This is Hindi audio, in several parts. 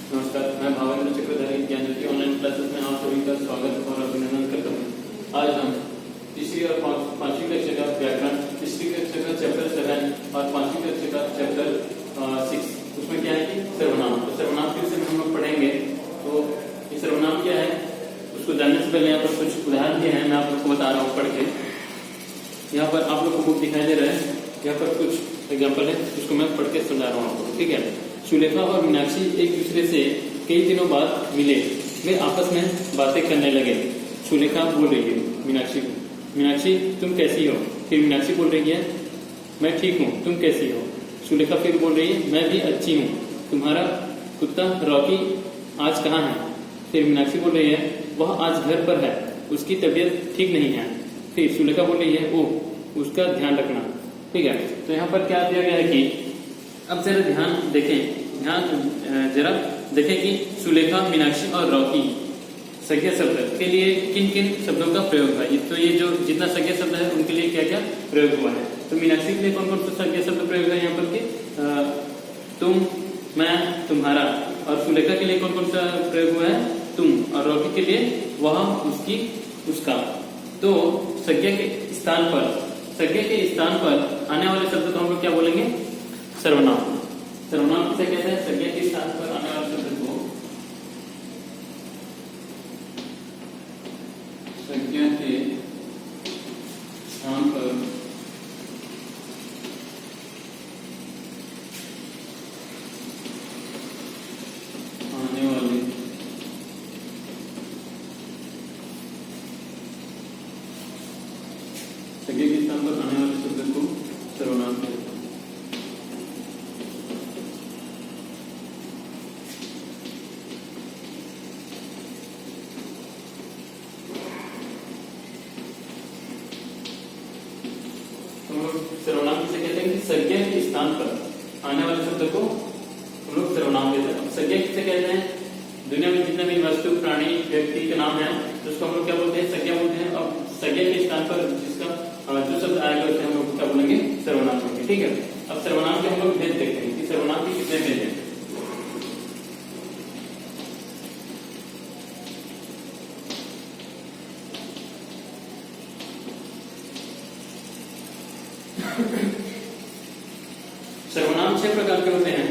नमस्कार, मैं भावेंद्र चक्रधारी ज्ञान ज्योति ऑनलाइन क्लासेस में आप सभी का स्वागत और अभिनंदन करता हूँ। आज हम तीसरी और पांचवी कक्षा का व्याकरण, तीसरी कक्षा का चैप्टर 7 और पांचवी कक्षा का चैप्टर 6, उसमें क्या है कि सर्वनाम। तो सर्वनाम के विषय में हम लोग पढ़ेंगे। तो ये सर्वनाम क्या है उसको जानने से पहले यहाँ पर कुछ उदाहरण दिए हैं, मैं आप लोग को बता रहा हूँ पढ़ के। यहाँ पर आप लोग को बुक दिखाई दे रहा है, यहाँ पर कुछ एग्जाम्पल है, उसको मैं पढ़ के समझा रहा हूँ आपको, ठीक है। सुलेखा और मीनाक्षी एक दूसरे से कई दिनों बाद मिले, वे आपस में बातें करने लगे। सुलेखा बोल रही है मीनाक्षी को, मीनाक्षी तुम कैसी हो? फिर मीनाक्षी बोल रही है मैं ठीक हूँ, तुम कैसी हो? सुलेखा फिर बोल रही है मैं भी अच्छी हूँ, तुम्हारा कुत्ता रॉकी आज कहाँ है? फिर मीनाक्षी बोल रही है वह आज घर पर है, उसकी तबीयत ठीक नहीं है। फिर सुलेखा बोल रही है ओह उसका ध्यान रखना, ठीक है। तो यहाँ पर क्या दिया गया है कि अब जरा ध्यान देखें कि सुलेखा, मीनाक्षी और रॉकी संज्ञा शब्द के लिए किन किन शब्दों का प्रयोग हुआ है। तो ये जो जितना संज्ञा शब्द है उनके लिए क्या क्या प्रयोग हुआ है। तो मीनाक्षी के लिए कौन कौन सा संज्ञा शब्द प्रयोग है यहाँ पर कि तुम, मैं, तुम्हारा। और सुलेखा के लिए कौन कौन सा प्रयोग हुआ है? तुम। और रॉकी के लिए वह, उसकी, उसका। तो संज्ञा के स्थान पर आने वाले शब्द को हम लोग क्या बोलेंगे? सर्वनाम। सर्वनाम किसे कहते हैं? संज्ञा के स्थान पर आने वाले शब्द को संज्ञा के स्थान पर आने वाले संज्ञा के स्थान पर आने वाले शब्द को सर्वनाम कहते हैं। सर्वनाम किसे कहते हैं कि संज्ञा के स्थान पर आने वाले शब्द को हम लोग सर्वनाम कहते हैं। संज्ञा किसे कहते हैं? दुनिया में जितने भी वस्तु, प्राणी, व्यक्ति के नाम है तो उसको हम लोग क्या बोलते हैं? संज्ञा बोलते हैं। अब संज्ञा के स्थान पर जिसका जो शब्द आएगा उसे हम लोग क्या बोलेंगे? सर्वनाम बोलेंगे, ठीक है। अब सर्वनाम के हम लोग भेद देखते हैं कि सर्वनाम के कितने भेद हैं। सर्वनाम 6 प्रकार के होते हैं।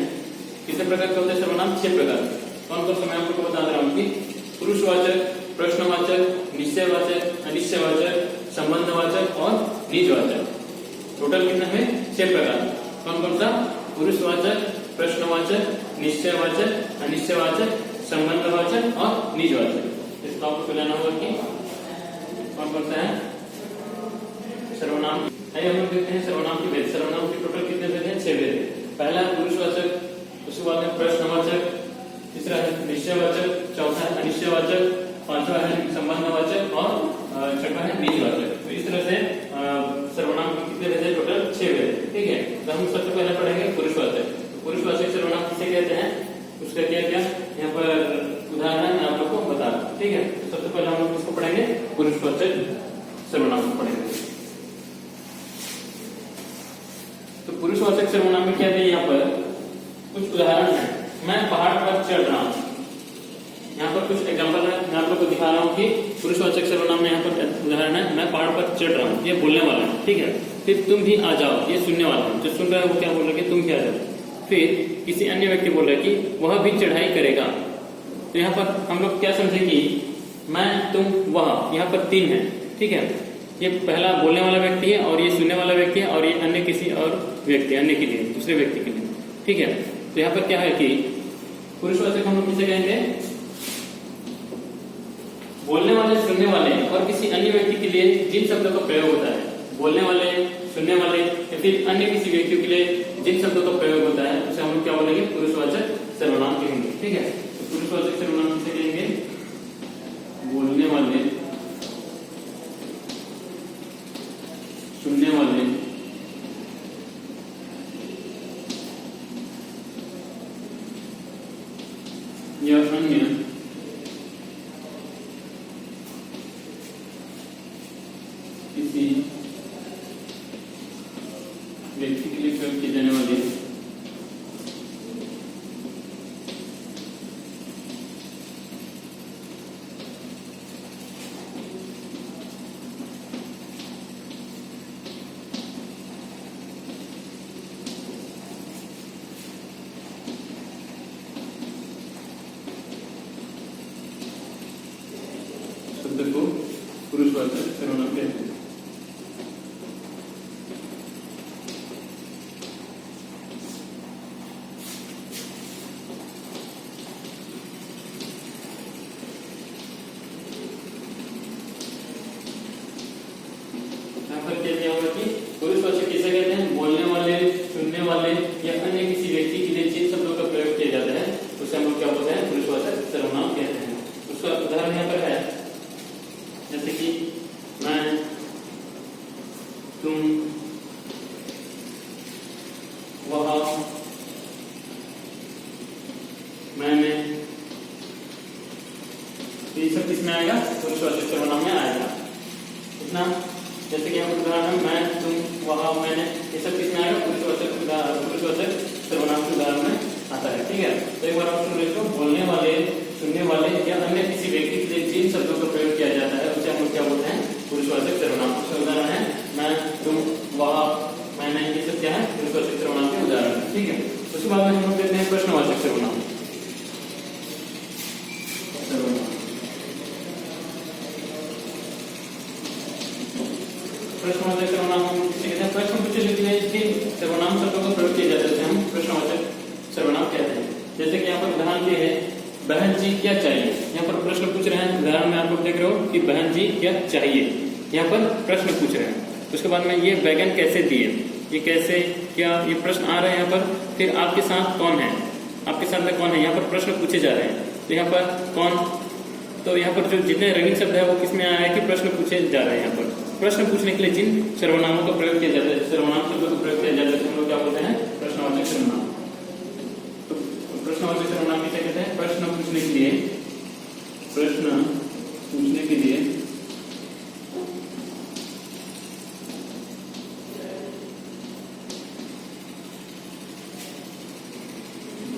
कितने प्रकार के होते हैं सर्वनाम? 6 प्रकार के। कौन कौन सा मैं आपको बता रहा हूँ कि पुरुषवाचक, प्रश्नवाचक, निश्चयवाचक, अनिश्चयवाचक, संबंधवाचक और निजवाचक। टोटल कितने हैं? 6 प्रकार। कौन कौन सा? पुरुषवाचक, प्रश्नवाचक, निश्चयवाचक, अनिश्चयवाचक, संबंधवाचक और निजवाचक। इसको आपको लेना होगा कि कौन कौन सा है सर्वनाम। आइए हम लोग देखते हैं सर्वनाम की भेद। सर्वनाम के टोटल कितने भेद हैं? 6 भेद हैं। पहला है पुरुषवाचक, उसके बाद में प्रश्नवाचक, तीसरा है निश्चयवाचक, चौथा है अनिश्चयवाचक, पांचवा है संबंधवाचक और छठवा है निजवाचक। तो इस तरह से सर्वनाम के कितने भेद हैं? टोटल 6 भेद हैं, ठीक है। तो हम सबसे पहले पढ़ेंगे पुरुषवाचक। पुरुषवाचक सर्वनाम किसे कहते हैं, उसका क्या क्या यहाँ पर उदाहरण मैं आप लोग को बता रहा हूँ, ठीक है। तो सबसे पहले हम लोग इसको पढ़ेंगे, पुरुषवाचक सर्वनाम को पढ़ेंगे। तो पुरुषवाचक सर्वनाम में क्या है? यहाँ पर कुछ उदाहरण है। मैं पहाड़ पर चढ़ रहा हूँ। यहाँ पर कुछ एग्जांपल है, मैं आप लोग को दिखा रहा हूँ कि पुरुषवाचक सर्वनाम में यहाँ पर उदाहरण है। मैं पहाड़ पर चढ़ रहा हूँ, ये बोलने वाला है, ठीक है। फिर तुम भी आ जाओ, ये सुनने वाला है। जो सुन रहा है वो क्या बोल रहा है? तुम भी आ जाओ। फिर किसी अन्य व्यक्ति बोल रहा है कि वह भी चढ़ाई करेगा। तो यहाँ पर हम लोग क्या समझे कि मैं, तुम, वह, यहाँ पर 3 है, ठीक है। ये पहला बोलने वाला व्यक्ति है और ये सुनने वाला व्यक्ति है और ये अन्य किसी और व्यक्ति, अन्य के लिए, दूसरे व्यक्ति के लिए, ठीक है। तो यहाँ पर क्या है कि पुरुषवाचक हम लोग किसे कहेंगे? बोलने वाले, सुनने वाले और किसी अन्य व्यक्ति के लिए जिन शब्दों का प्रयोग होता है, बोलने वाले, सुनने वाले या फिर अन्य किसी व्यक्ति के लिए जिन शब्दों का प्रयोग होता है उसे हम लोग क्या बोलेंगे? पुरुषवाचक सर्वनाम कहेंगे, ठीक है। तो पुरुषवाचक सर्वनाम किसे कहेंगे? बोलने वाले, सुनने वाले, या अन्य किसी व्यक्ति के लिए प्रयोग की जाने वाली पुरुषवाचक सर्वनाम कहते हैं। पुरुषवाचक किसे कहते हैं? बोलने वाले, सुनने वाले या अन्य किसी व्यक्ति के लिए जिन शब्दों का प्रयोग किया जाता है उसे हम लोग क्या बोलते हैं? पुरुषवाचक सर्वनाम कहते हैं। उसका उदाहरण यहाँ पर है, जैसे कि मैं, तुम, वह, मैंने, ये सब किसमें आएगा? पुरुषवाचक सर्वनाम में आएगा। इतना जैसे कि हम उदाहरण, मैं, तुम, वह, मैंने, ये सब किसमें आएगा? पुरुषवाचक सर्वनाम के उदाहरण में आता है। ठीक है, तो एक बार आप सुन लीजिए, बोलने वाले, सुनने वाले या अन्य किसी व्यक्ति के लिए जिन शब्दों का प्रयोग किया जाता है उसे हम लोग क्या बोलते हैं? पुरुषवाचक सर्वनाम। उसका उदाहरण है मैं, तुम, वह, मैंने, ये सब क्या है? पुरुषवाचक सर्वनाम के उदाहरण है। ठीक है, उसके बाद में हम लोग देखते हैं प्रश्नवाचक सर्वनाम। प्रश्नवाचक सर्वनाम हम किसे कहते हैं? प्रश्न पूछे लिखने सर्वनाम शब्दों का प्रयोग किया जाता है हम प्रश्नवाचक सर्वनाम कहते हैं। जैसे कि यहाँ पर उदाहरण दिए है, बहन जी क्या चाहिए। यहाँ पर प्रश्न पूछ रहे हैं, उदाहरण में आप लोग देख रहे हो कि बहन जी क्या चाहिए, यहाँ पर प्रश्न पूछ रहे हैं। उसके बाद में ये बैगन कैसे दिए, ये कैसे, क्या, ये प्रश्न आ रहे हैं यहाँ पर। फिर आपके साथ कौन है, आपके साथ में कौन है, यहाँ पर प्रश्न पूछे जा रहे हैं। तो यहाँ पर कौन, तो यहाँ पर जो जितने रंगीन शब्द है वो किसमें आया है कि प्रश्न पूछे जा रहे हैं। यहाँ पर प्रश्न पूछने के लिए जिन सर्वनामों का प्रयोग किया जाता है, सर्वनाम शब्दों का प्रयोग किया जाता है, हम लोग क्या बोलते हैं? प्रश्नवाचक सर्वनाम। तो प्रश्नवाचक सर्वनाम किसे कहते हैं? प्रश्न पूछने के लिए, प्रश्न पूछने के लिए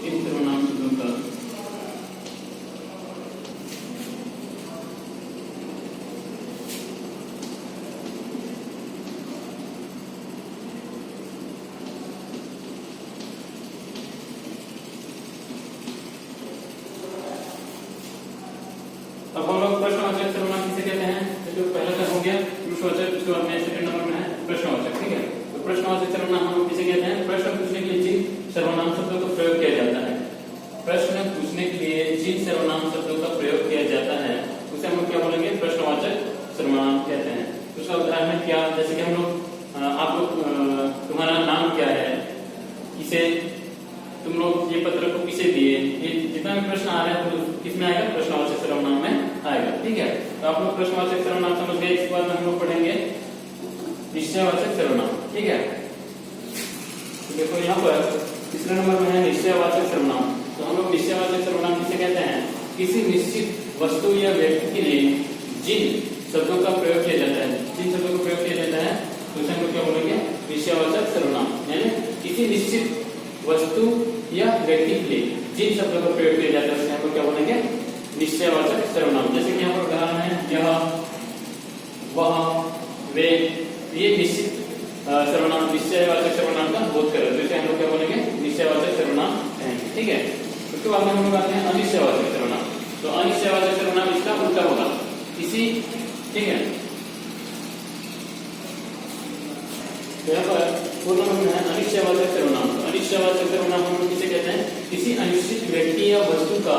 इन सर्वनाम शब्दों का अब हम लोग प्रश्नवाचक सर्वनाम किसे कहते हैं? जो पहला टर्म हो गया पुरुषवाचक, उसके बाद में सेकंड नंबर में है प्रश्नवाचक। ठीक है, तो प्रश्नवाचक सर्वनाम हम लोग किसे कहते हैं? प्रश्न पूछने के लिए जिन सर्वनाम शब्दों का प्रयोग किया जाता है, प्रश्न पूछने के लिए जिन सर्वनाम शब्दों का प्रयोग किया जाता है उसे हम लोग क्या बोलेंगे? प्रश्नवाचक सर्वनाम कहते हैं। उसका उदाहरण है क्या, जैसे कि हम लोग, आप लोग, तुम्हारा नाम क्या है, किसे, तुम लोग ये पत्र को किसे दिए, ये जितना भी प्रश्न आ रहा है तो किसमें आएगा? प्रश्नवाचक सर्वनाम में आएगा। ठीक है, तो आप लोग प्रश्नवाचक सर्वनाम समझ गए। इसके बाद में हम लोग पढ़ेंगे निश्चयवाचक सर्वनाम। ठीक है, तो देखो यहाँ पर तीसरे नंबर में है निश्चयवाचक सर्वनाम। तो हम लोग निश्चयवाचक सर्वनाम किसे कहते हैं? किसी निश्चित वस्तु या व्यक्ति के लिए जिन शब्दों का प्रयोग किया जाता है, जिन शब्दों का प्रयोग किया जाता है तो उसे हम लोग क्या बोलेंगे? निश्चयवाचक सर्वनाम। यानी किसी निश्चित वस्तु या व्यक्ति के लिए जिन शब्दों का प्रयोग किया जाता है उसे हम लोग क्या बोलेंगे? निश्चयवाचक सर्वनाम। जैसे कि यहाँ पर उदाहरण है, यह, वह, वे, ये निश्चित सर्वनाम, निश्चयवाचक सर्वनाम का बोध कर रहे हैं, तो इसे हम लोग क्या बोलेंगे? निश्चयवाचक सर्वनाम कहेंगे। ठीक है, उसके बाद में हम लोग आते हैं अनिश्चयवाचक सर्वनाम। तो अनिश्चयवाचक सर्वनाम इसका उल्टा होगा किसी। ठीक है, तो यहाँ पर पूर्ण में है अनिश्चयवाचक सर्वनाम। तो अनिश्चयवाचक सर्वनाम हम लोग किसे कहते हैं? किसी अनिश्चित व्यक्ति या वस्तु का,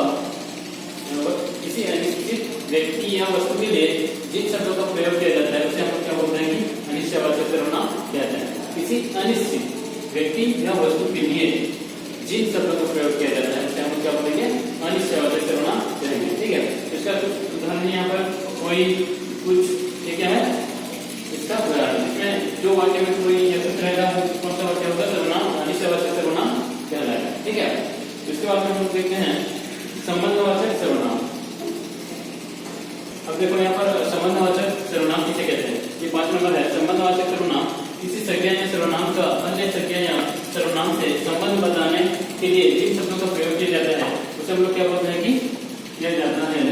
किसी अनिश्चित व्यक्ति या वस्तु के लिए जिन शब्दों का प्रयोग किया जाता है उसे हम लोग क्या बोलते हैं कि अनिश्चयवाचक सर्वनाम कहते हैं। किसी अनिश्चित व्यक्ति या वस्तु के लिए जिन शब्दों का प्रयोग किया जाता है उसे हम लोग क्या बोलेंगे? अनिश्चयवाचक सर्वनाम कहेंगे। ठीक है, इसका कुछ उदाहरण यहाँ पर, कोई, कुछ, ये क्या है इसका उदाहरण। इसमें जो वाक्य में कोई यथार्थ रहेगा कौन सा वाक्य होगा? सर्वनाम, अनिश्चयवाचक सर्वनाम कहलाएगा। ठीक है, इसके बाद में हम लोग देखते हैं संबंधवाचक सर्वनाम। अब देखो यहाँ पर संबंधवाचक सर्वनाम किसे कहते हैं? ये 5 नंबर है। संबंधवाचक सर्वनाम किसी संज्ञा या सर्वनाम का अन्य संज्ञा या सर्वनाम से संबंध बताने के लिए जिन शब्दों का प्रयोग किया जाता है उसे हम लोग क्या बोलते हैं कि किया जाता है?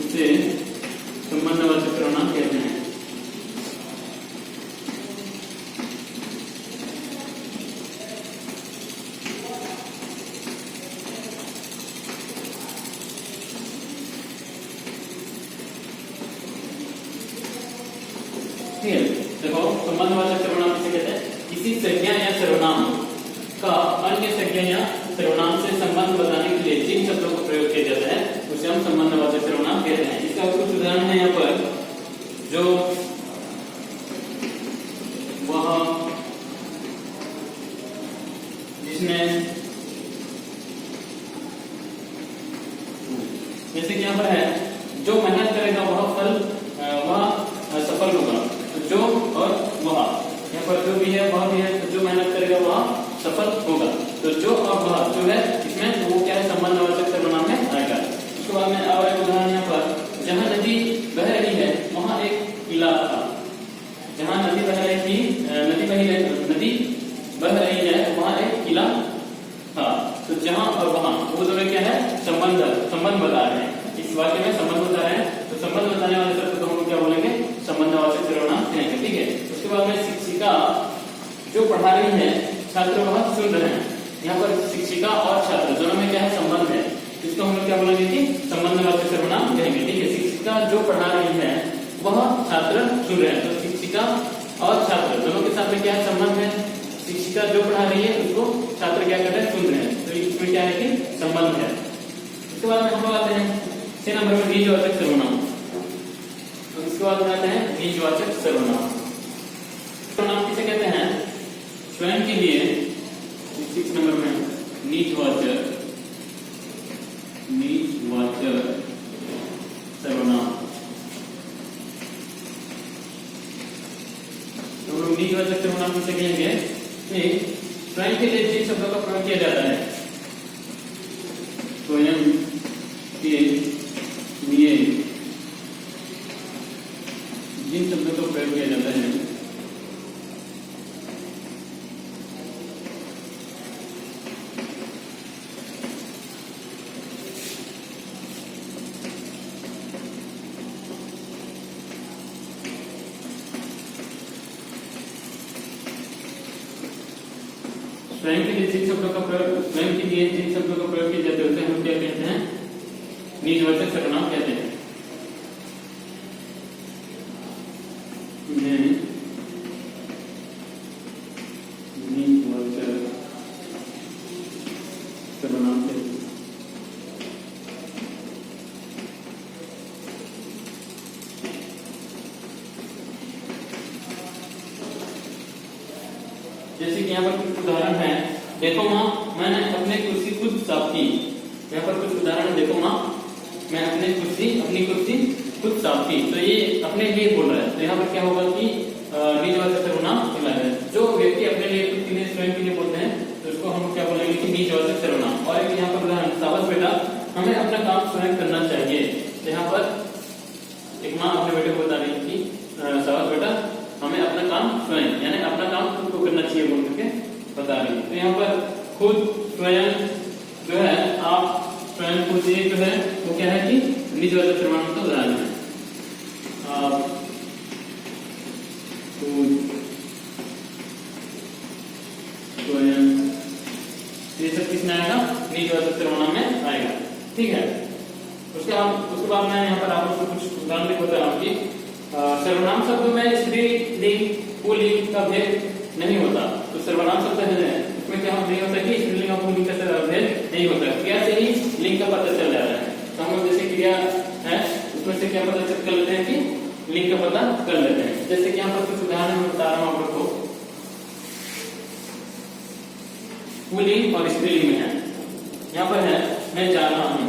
उसे संबंधवाचक सर्वनाम कहते हैं। हैं यहाँ सर्वनाम से संबंध बताने के लिए जिन शब्दों का प्रयोग किया जाता है उसे हम संबंधवाचक सर्वनाम कहते हैं। इसका कुछ उदाहरण है यहाँ पर, जो, वह, जिसने, जैसे कि यहाँ पर है जो मेहनत करेगा वह सफल होगा। तो जो और वह, यहाँ पर जो भी है वह भी है, तो जो मेहनत करेगा वह सफल होगा। तो जो और वह जो है इसमें तो वो क्या है, संबंधवाचक सर्वनाम में आएगा। उसके बाद में और एक उदाहरण यहाँ पर, जहाँ नदी बह रही है वहाँ एक किला था। जहाँ नदी बह रही थी, नदी बह रही है वहाँ एक किला था। तो जहाँ और वहाँ वो दोनों क्या है, संबंध बता रहे हैं। इस वाक्य में संबंध बता रहे हैं, तो संबंध बताने वाले शब्द को हम क्या बोलेंगे, संबंधवाचक सर्वनाम कहेंगे। ठीक है। उसके बाद में शिक्षिका जो पढ़ा रही है, छात्र वह सुन रहे हैं। यहाँ पर शिक्षिका और छात्र दोनों में क्या है, संबंध है। इसको हम लोग क्या बोलेंगे कि संबंधवाचक सर्वनाम कहेंगे। ठीक है। शिक्षिका जो पढ़ा रही है वह छात्र सुन रहे हैं। तो शिक्षिका और छात्र दोनों के साथ में क्या है, संबंध है। शिक्षिका जो पढ़ा रही है उसको छात्र क्या कर रहे हैं, सुन रहे हैं। तो इसमें क्या है कि संबंध है। उसके बाद में हम लोग आते हैं 6 नंबर में बीजवाचक सर्वनाम। तो इसके बाद में आते हैं बीजवाचक सर्वनाम। सर्वनाम किसे कहते हैं, स्वयं के लिए 6 नंबर में निजवाचक सर्वनाम। तो हम लोग निजवाचक सर्वनाम किसे कहेंगे, स्वयं के लिए जिन शब्दों का प्रयोग किया जाता है, स्वयं के लिए जिन शब्दों का प्रयोग किया जाता है स्वयं के लिए जिन शब्दों का प्रयोग किए जाते हैं हम क्या कहते हैं, निजवाचक सर्वनाम कहते हैं। निजवाचक सर्वनाम कहते हैं। जैसे कि यहाँ पर कुछ उदाहरण है, देखो माँ मैंने अपनी कुर्सी खुद साफ की। यहाँ पर कुछ उदाहरण, देखो माँ मैं अपनी कुर्सी खुद साफ की। तो ये अपने लिए बोल रहा है। तो यहाँ पर क्या होगा कि निजवाचक सर्वनाम कहलाता है। जो व्यक्ति अपने लिए, खुद के लिए, स्वयं के लिए बोलते हैं तो उसको हम क्या बोलेंगे कि निजवाचक सर्वनाम। और एक यहाँ पर उदाहरण, शाबाश बेटा हमें अपना काम स्वयं करना चाहिए। तो यहाँ पर एक माँ अपने बेटे को बता रही थी, शाबाश बेटा हमें अपना काम स्वयं, यानी अपना काम खुद को करना चाहिए बोल करके बता रही है। तो यहाँ पर खुद, स्वयं जो है, आप, स्वयं, खुद, ये जो है वो क्या है कि निजवाचक सर्वनाम का उदाहरण है। आप, खुद, स्वयं, ये सब किसमें आएगा, निजवाचक सर्वनाम में आएगा। ठीक है। उसके बाद मैं यहाँ पर आपको कुछ उदाहरण भी बता रहा हूँ कि सर्वनाम शब्द में स्त्रीलिंग पुल्लिंग का भेद नहीं होता। तो सर्वनाम शब्द है उसमें क्या नहीं होता कि स्त्रीलिंग और पुल्लिंग का भेद नहीं होता। क्रिया से ही लिंग का पता चल जाता है। तो हम लोग जैसे क्रिया है उसमें से क्या पता कर लेते हैं कि लिंग का पता कर लेते हैं। जैसे कि यहाँ पर कुछ उदाहरण मैं बता रहा हूँ आप लोग को, पुल्लिंग और स्त्रीलिंग में है। यहाँ पर है मैं जा रहा हूँ,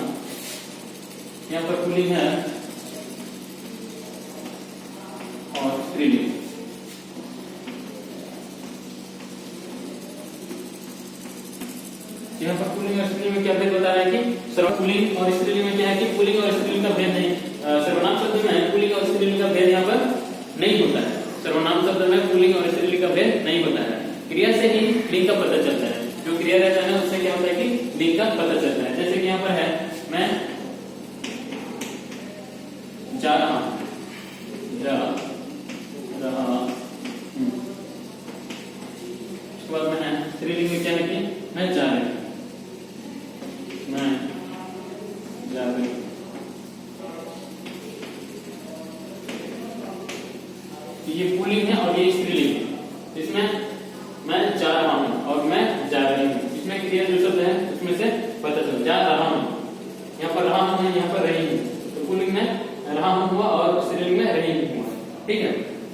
यहाँ पर पुल्लिंग है और स्त्रीलिंग। यहाँ पर पुल्लिंग और स्त्रीलिंग में क्या भेद बता रहा है कि पुल्लिंग और स्त्रीलिंग में क्या है कि पुल्लिंग और स्त्रीलिंग का भेद नहीं, सर्वनाम शब्द में पुल्लिंग और स्त्रीलिंग का भेद यहाँ पर नहीं होता है। सर्वनाम शब्द में पुल्लिंग और स्त्रीलिंग का भेद नहीं होता है। क्रिया से ही लिंग का पता चलता है। जो क्रिया रहता है उससे क्या होता है कि लिंग का पता चलता है। जैसे कि यहाँ पर है मैं जा रहा हूँ, जा रहा हूँ। उसके बाद में है स्त्रीलिंग में क्या है कि मैं जा रही, मैं जा रही। ये पुल्लिंग है और ये स्त्रीलिंग है। इसमें मैं जा रहा हूँ और मैं जा रही हूँ, इसमें क्रिया जो शब्द है उसमें से पता चल जा रहा हूं, यहाँ पर रहा हूं है, यहाँ पर रही हूं, तो पुल्लिंग में रहा हूं हुआ और स्त्रीलिंग में रही हूं हुआ। ठीक है,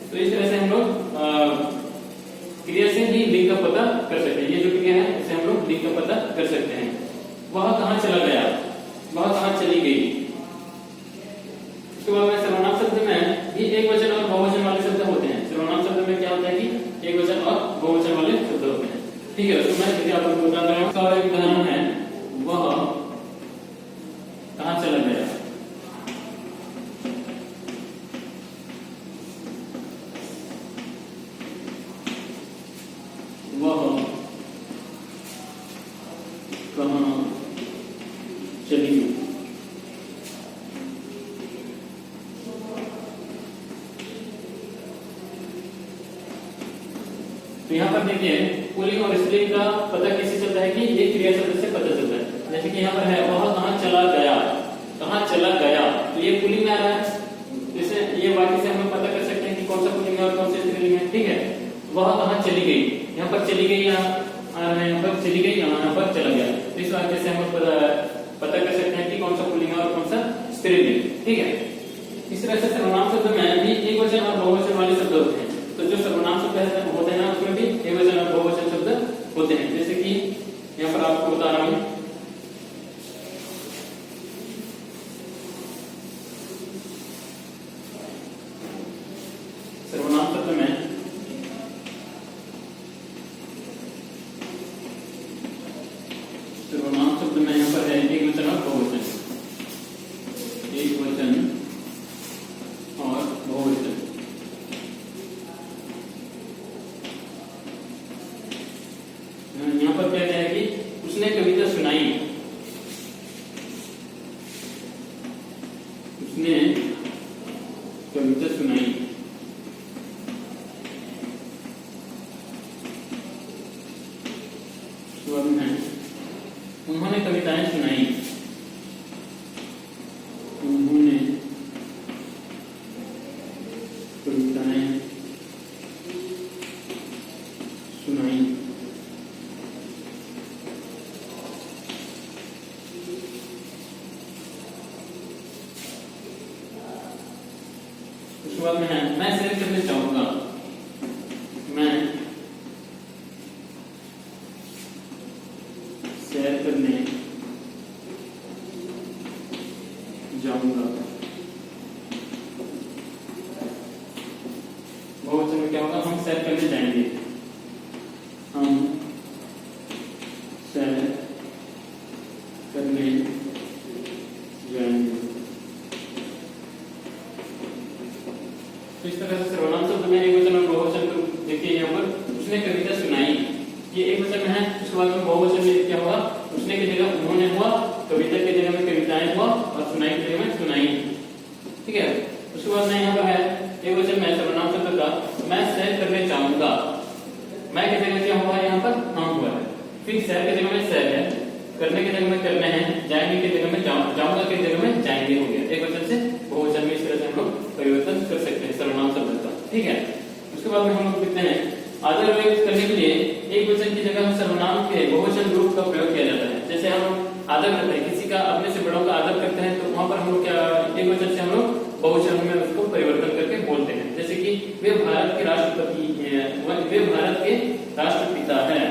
तो इस तरह से हम लोग क्रिया से ही लिंग का पता कर सकते हैं। ये जो क्रिया है उससे हम लोग लिंग का पता कर सकते हैं। वह कहाँ चला गया, वह कहाँ चली गई। उसके बाद में सर्वनाम शब्द में भी एक वचन और बहुवचन वाले शब्द होते हैं। सर्वनाम शब्द में क्या होता है कि एक वचन और बहुवचन वाले शब्द होते हैं। ठीक है, तो मैं देखिए आपको बता रहा हूँ। और एक उदाहरण है, वह कहाँ चला गया। वह कहाँ चली गई। तो यहाँ पर देखिए पुल्लिंग और स्त्रीलिंग का पता कैसे चलता है कि ये क्रिया शब्द से पता चलता है। जैसे कि यहाँ पर है वह कहाँ चला गया, कहाँ चला गया, तो ये पुल्लिंग में आ रहा है। जैसे ये वाक्य से हम लोग पता कर सकते हैं कि कौन सा पुल्लिंग है और कौन सा स्त्रीलिंग है। ठीक है, वह कहाँ चली गई, यहाँ पर चली गई, यहाँ पर चली गई, यहाँ पर चला गया। इस वाक्य से हम लोग पता कर सकते हैं कि कौन सा पुल्लिंग है और कौन सा स्त्रीलिंग। ठीक है, इस तरह से सर्वनाम शब्द में भी एक वचन और बहुवचन वाले शब्द होते हैं। तो जो सर्वनाम शब्द होते हैं ना उसमें भी एक वचन और बहुवचन शब्द होते हैं। जैसे कि यहाँ पर आपको बता रहा हूं, सर्वनाम शब्द में यहाँ पर है एक वचन और बहुवचन, एक वचन और बहुवचन। यहाँ पर क्या है कि उसने कविता सुनाई, उसने कविता सुनाई। उन्होंने कविताएं सुनाई, उन्होंने कविताएं सुनाई। उसके बाद में है मैं शेयर करना चाहूंगा, मैं शेयर करने जाऊंगा। बहुवचन में क्या होगा, हम शेयर करने जाएंगे, हम शेयर करने जाएंगे। इस तरह से सर्वनाम शब्द में एक वचन और बहुवचन को देखिए। यहाँ पर उसने कविता सुनाई, ये एक वचन में है। उसके बाद में बहुवचन में क्या हुआ, उसने की जगह उन्होंने हुआ, कविता की जगह में कविताएं हुआ और सुनाई की जगह में सुनाई। ठीक है, उसके बाद में यहाँ पर है एक वचन में सर्वनाम शब्द का मैं शेयर करने चाहूंगा। मैं की जगह क्या हुआ है, यहाँ पर हम हुआ है। फिर शेयर की जगह में शेयर है, करने की जगह में करने हैं, जाएंगे की जगह में जाऊंगा की जगह में जाएंगे हो गया। एक वचन से बहुवचन में इस तरह से हम लोग परिवर्तन कर सकते हैं सर्वनाम शब्द का। ठीक है, उसके बाद में हम लोग देखते हैं आदर व्यक्त करने के लिए एक वचन की जगह सर्वनाम के बहुवचन रूप का प्रयोग किया जाता है। जैसे हम आदर करते हैं, किसी का अपने से बड़ों का आदर करते हैं, तो वहां पर हम लोग क्या एक वचन से हम लोग बहुवचन में उसको परिवर्तन करके बोलते हैं। जैसे कि वे भारत के राष्ट्रपति हैं, वे भारत के राष्ट्रपिता है।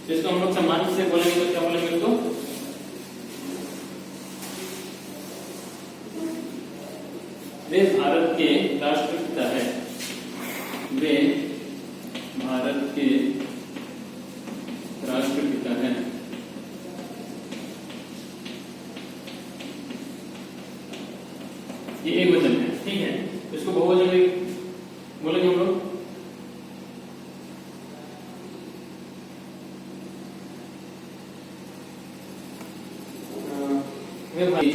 जिसको हम लोग सम्मान से बोलेंगे तो क्या बोलेंगे, तो वे भारत के राष्ट्रपिता है, वे भारत के राष्ट्रपिता है। ये एक वचन है। ठीक है, इसको बहुवचन में बोलेंगे हम लोग वे भाई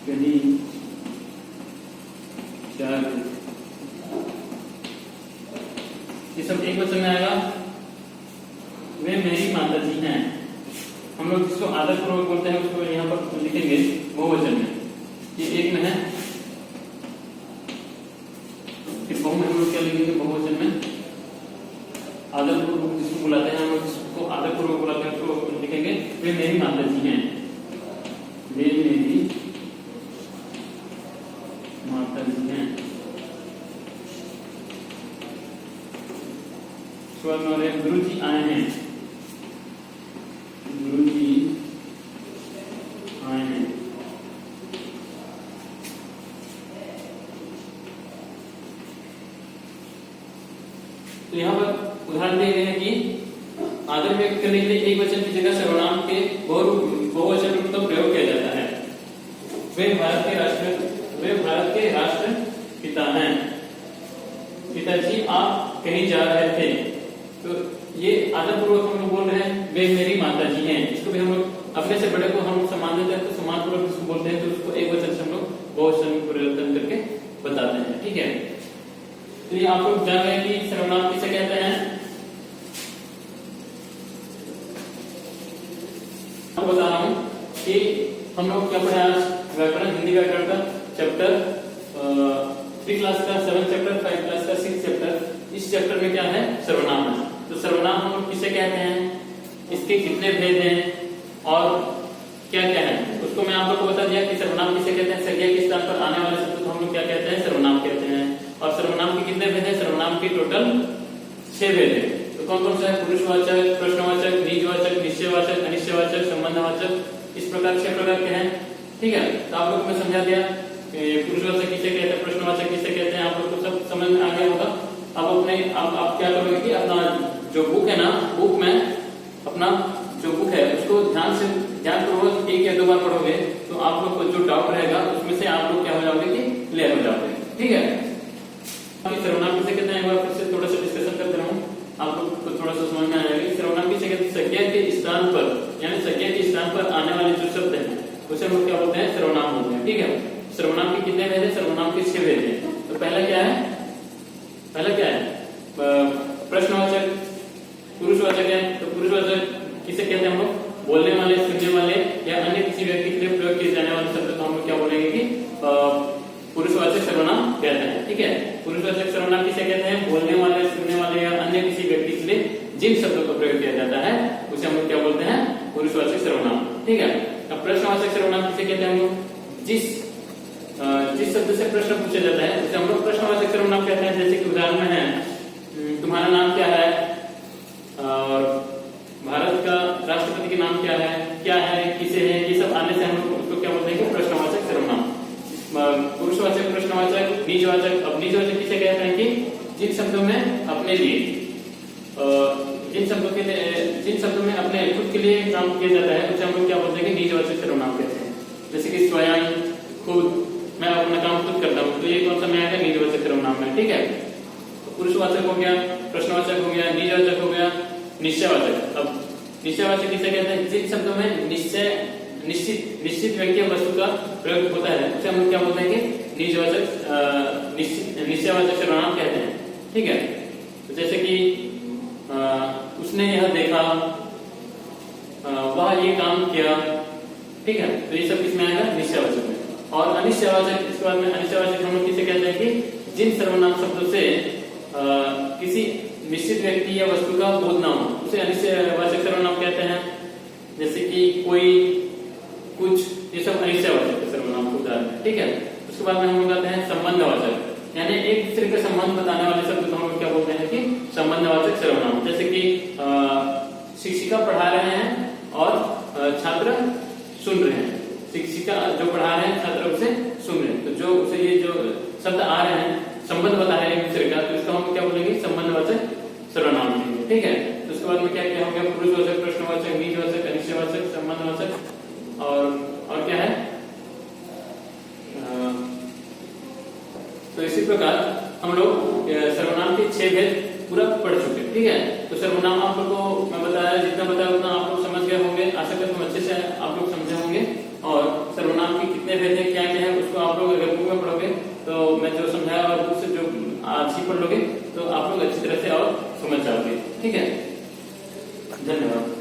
कहीं चार, ये सब एक वचन में आएगा। वे मेरी माता जी हैं। हम लोग जिसको आदर पूर्वक बोलते हैं उसको यहाँ पर लिखेंगे बहुवचन में। ये एक में है फिर बहु में हम लोग क्या लिखेंगे, बहुवचन में आदरपूर्वक जिसको बुलाते हैं, हम लोग जिसको आदरपूर्वक बुलाते हैं उसको लिखेंगे वे मेरी माता जी हैं, वे मेरी माता जी हैं। गुरु जी आए हैं, गुरु जी आए हैं। तो यहाँ पर उदाहरण दिए गए हैं कि आदर व्यक्त करने के लिए एक वचन की जगह सर्वनाम के बहुवचन रूप का प्रयोग किया जाता है। वे भारत के राष्ट्र पिता हैं। पिताजी आप कहीं जा रहे थे, तो ये आदरपूर्वक हम लोग बोल रहे हैं वे मेरी माता जी हैं। इसको भी हम लोग अपने से बड़े को हम सम्मान देते हैं, तो सम्मान पूर्वक जिसको बोलते हैं तो उसको एक वचन से हम लोग बहुवचन में परिवर्तन करके बताते हैं। ठीक है, तो ये आप लोग जान गए कि सर्वनाम किसे कहते हैं। अब बता रहा हूं कि हम लोग क्या पढ़े आज, व्याकरण, हिंदी व्याकरण का चैप्टर 3 क्लास का 7 चैप्टर, 5 क्लास का 6 चैप्टर। इस चैप्टर में क्या है, सर्वनाम है। तो सर्वनाम हम लोग किसे कहते हैं, इसके कितने भेद हैं और क्या क्या है, उसको मैं आप लोग को बता दिया कि सर्वनाम किसे कहते हैं। संज्ञा के स्थान पर आने वाले शब्द को हम लोग क्या कहते हैं, सर्वनाम कहते हैं। और सर्वनाम के कितने भेद हैं, सर्वनाम के टोटल 6 भेद हैं। तो कौन कौन सा है, पुरुषवाचक, प्रश्नवाचक, निजवाचक, निश्चयवाचक, अनिश्चयवाचक, संबंधवाचक, इस प्रकार 6 प्रकार के हैं। ठीक है, तो आप लोग को मैं समझा दिया पुरुषवाचक किसे कहते हैं, प्रश्नवाचक किसे कहते हैं, आप लोग को सब समझ में आ गया होगा। अब अपने आप क्या करोगे कि अपना जो बुक है ना, बुक में अपना जो बुक है उसको ध्यानपूर्वक 1 या 2 बार पढ़ोगे तो आप लोग को जो डाउट रहेगा उसमें से आप लोग क्या हो जाओगे कि क्लियर हो जाओगे। ठीक है, सर्वनाम किसे कहते हैं, एक बार फिर से थोड़ा सा डिस्कशन करते रहूं, आप लोग को थोड़ा सा समझ में आ जाएगा। सर्वनाम किसे कहते हैं, संज्ञा के स्थान पर, यानी संज्ञा के स्थान पर आने वाले जो शब्द हैं उसे हम लोग क्या बोलते हैं, सर्वनाम बोलते हैं। ठीक है, सर्वनाम के कितने भेद हैं, सर्वनाम के 6 भेद हैं। तो पहला क्या है, प्रश्नवाचक, पुरुषवाचक है। तो पुरुषवाचक किसे कहते हैं हम लोग, बोलने वाले, सुनने वाले या अन्य किसी व्यक्ति के लिए प्रयोग किए जाने वाले शब्द को हम लोग क्या बोलेंगे कि पुरुषवाचक सर्वनाम कहते हैं। ठीक है, पुरुषवाचक सर्वनाम किसे कहते हैं, बोलने वाले, सुनने वाले या अन्य किसी व्यक्ति के लिए जिन शब्दों का प्रयोग किया जाता है उसे हम लोग क्या बोलते हैं, पुरुषवाचक सर्वनाम। ठीक है, अब प्रश्नवाचक सर्वनाम किसे कहते हैं हम लोग, जिस शब्द से प्रश्न पूछा जाता है उसे हम लोग प्रश्नवाचक सर्वनाम कहते हैं। जैसे कि उदाहरण में है, तुम्हारा नाम क्या है, और भारत का राष्ट्रपति के नाम क्या है, किसे है, ये सब आने से हम लोग उसको क्या बोलते हैं कि प्रश्नवाचक सर्वनाम। पुरुषवाचक, प्रश्नवाचक, निजवाचक। अब निजवाचक किसे कहते हैं कि जिन शब्दों में अपने लिए, जिन शब्दों में अपने खुद के लिए काम किया जाता है उसे हम लोग क्या बोलते हैं कि निजवाचक सर्वनाम कहते हैं। जैसे कि स्वयं, खुद, मैं अपना काम खुद करता हूँ, तो ये कौन सा में आएगा, निजवाचक सर्वनाम में। ठीक है, तो पुरुषवाचक हो गया, प्रश्नवाचक हो गया, निजवाचक हो गया, निश्चयवाचक। अब निश्चयवाचक किसे कहते हैं, जिन शब्दों में निश्चित व्यक्ति या वस्तु का प्रयोग होता है उसे हम लोग क्या बोलते हैं कि निश्चयवाचक सर्वनाम कहते हैं। ठीक है, तो जैसे कि उसने यह देखा, वह ये काम किया। ठीक है, तो ये सब किसमें आएगा, निश्चयवाचक में। और अनिश्चयवाचक, इसके बाद में अनिश्चयवाचक हम लोग किसे कहते हैं कि जिन सर्वनाम शब्दों से किसी निश्चित व्यक्ति या वस्तु का बोध ना हो उसे अनिश्चयवाचक सर्वनाम कहते हैं। जैसे कि कोई, कुछ, ये सब अनिश्चयवाचक सर्वनाम को उदाहरण है। ठीक है, उसके बाद में हम लोग आते हैं संबंधवाचक, यानी एक दूसरे का संबंध बताने वाले शब्द को हम लोग क्या बोलते हैं कि संबंधवाचक सर्वनाम। जैसे कि शिक्षिका पढ़ा रहे हैं और छात्र सुन रहे हैं। शिक्षिका जो पढ़ा रहे हैं, छात्र उसे सुन रहे हैं, तो जो उसे ये जो शब्द आ रहे हैं संबंध बता रहे हैं एक दूसरे का, तो इसका हम क्या बोलेंगे, संबंधवाचक सर्वनाम कहेंगे। ठीक है, तो उसके बाद में क्या क्या हो गया, पुरुषवाचक, प्रश्नवाचक, निजवाचक, अनिश्चयवाचक, संबंधवाचक और क्या है। तो इसी प्रकार हम लोग सर्वनाम के 6 भेद पूरा पढ़ चुके। ठीक है, तो सर्वनाम आप लोग को मैं बताया, जितना बताया उतना आप लोग समझ गए होंगे। आशा करता हूं अच्छे से आप लोग समझे होंगे। और सर्वनाम के कितने भेद हैं, क्या क्या है, उसको आप लोग अगर बुक में पढ़ोगे तो मैं जो समझाया और बुक से जो आज ही पढ़ लोगे तो आप लोग अच्छी तरह से और समझ जाओगे। ठीक है, धन्यवाद।